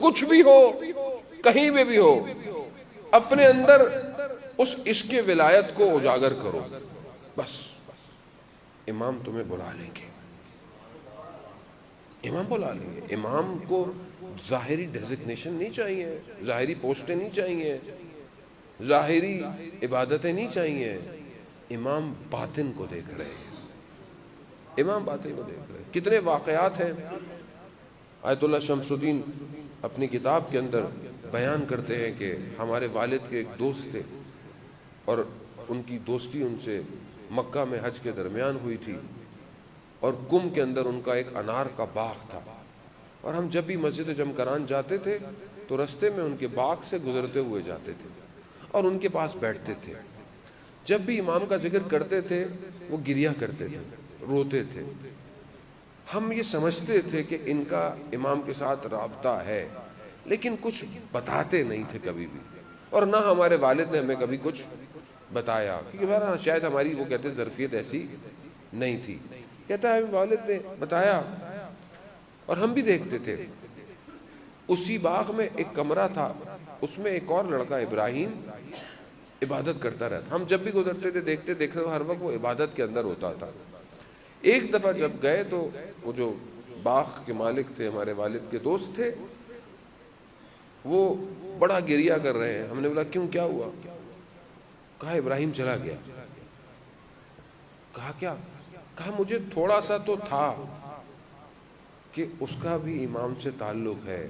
کچھ بھی ہو، کہیں میں بھی ہو، اپنے اندر اس عشق ولایت کو اجاگر کرو، بس امام تمہیں بلا لیں گے، امام بلا لیں گے۔ امام کو ظاہری ڈیزگنیشن نہیں چاہیے، ظاہری پوسٹیں نہیں چاہیے، ظاہری عبادتیں نہیں چاہیے، امام باطن کو دیکھ رہے ہیں، امام باطن کو دیکھ رہے ہیں۔ کتنے واقعات ہیں، آیت اللہ شمس الدین اپنی کتاب کے اندر بیان کرتے ہیں کہ ہمارے والد کے ایک دوست تھے اور ان کی دوستی ان سے مکہ میں حج کے درمیان ہوئی تھی، اور کم کے اندر ان کا ایک انار کا باغ تھا، اور ہم جب بھی مسجد جمکران جاتے تھے تو رستے میں ان کے باغ سے گزرتے ہوئے جاتے تھے اور ان کے پاس بیٹھتے تھے۔ جب بھی امام کا ذکر کرتے تھے وہ گریا کرتے تھے، روتے تھے۔ ہم یہ سمجھتے تھے کہ ان کا امام کے ساتھ رابطہ ہے، لیکن کچھ بتاتے نہیں تھے کبھی بھی، اور نہ ہمارے والد نے ہمیں کبھی کچھ بتایا، کیونکہ شاید ہماری وہ کہتے ظرفیت ایسی نہیں تھی۔ کہتا ہے والد نے بتایا اور ہم بھی دیکھتے تھے۔ اسی باغ میں ایک کمرہ تھا، اس میں ایک اور لڑکا ابراہیم عبادت کرتا رہتا، ہم جب بھی گزرتے تھے دیکھتے ہر وقت وہ عبادت کے اندر ہوتا تھا۔ ایک دفعہ جب گئے تو وہ جو باغ کے مالک تھے، ہمارے والد کے دوست تھے، وہ بڑا گریہ کر رہے ہیں۔ ہم نے بولا کیوں، کیا ہوا؟ کہا ابراہیم چلا گیا۔ کہا کیا؟ کہا مجھے تھوڑا سا تو تھا کہ اس کا بھی امام سے تعلق ہے،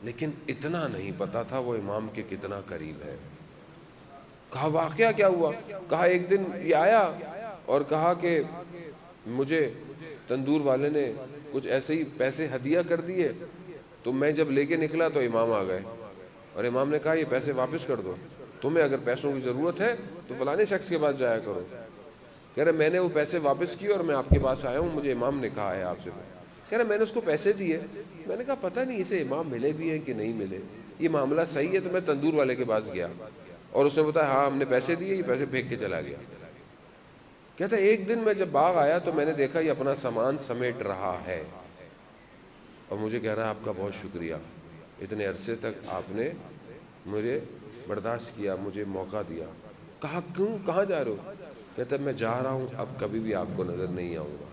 لیکن اتنا نہیں پتا تھا وہ امام کے کتنا قریب ہے۔ کہا واقعہ کیا ہوا؟ کہا ایک دن یہ آیا اور کہا کہ مجھے تندور والے نے کچھ ایسے ہی پیسے ہدیہ کر دیے، تو میں جب لے کے نکلا تو امام آ گئے، اور امام نے کہا یہ پیسے واپس کر دو، تمہیں اگر پیسوں کی ضرورت ہے تو فلانے شخص کے پاس جایا کرو۔ کہہ رہے میں نے وہ پیسے واپس کیے اور میں آپ کے پاس آیا ہوں، مجھے امام نے کہا ہے آپ سے۔ کہہ رہے میں نے اس کو پیسے دیے، میں نے کہا پتہ نہیں اسے امام ملے بھی ہیں کہ نہیں ملے، یہ معاملہ صحیح ہے، تو میں تندور والے کے پاس گیا اور اس نے بتایا ہاں ہم نے پیسے دیے، یہ پیسے پھینک کے چلا گیا۔ کہتا ہے ایک دن میں جب باغ آیا تو میں نے دیکھا یہ اپنا سامان سمیٹ رہا ہے، اور مجھے کہہ رہا ہے آپ کا بہت شکریہ، اتنے عرصے تک آپ نے مجھے برداشت کیا، مجھے موقع دیا۔ کہا کیوں، کہاں جا رہے ہو؟ کہتا ہے میں جا رہا ہوں، اب کبھی بھی آپ کو نظر نہیں آؤں گا۔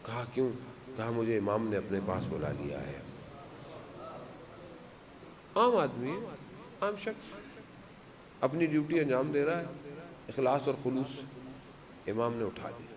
کہا کیوں؟ کہا مجھے امام نے اپنے پاس بلا لیا ہے۔ عام آدمی، عام شخص اپنی ڈیوٹی انجام دے رہا ہے، اخلاص اور خلوص، امام نے اٹھا لیا۔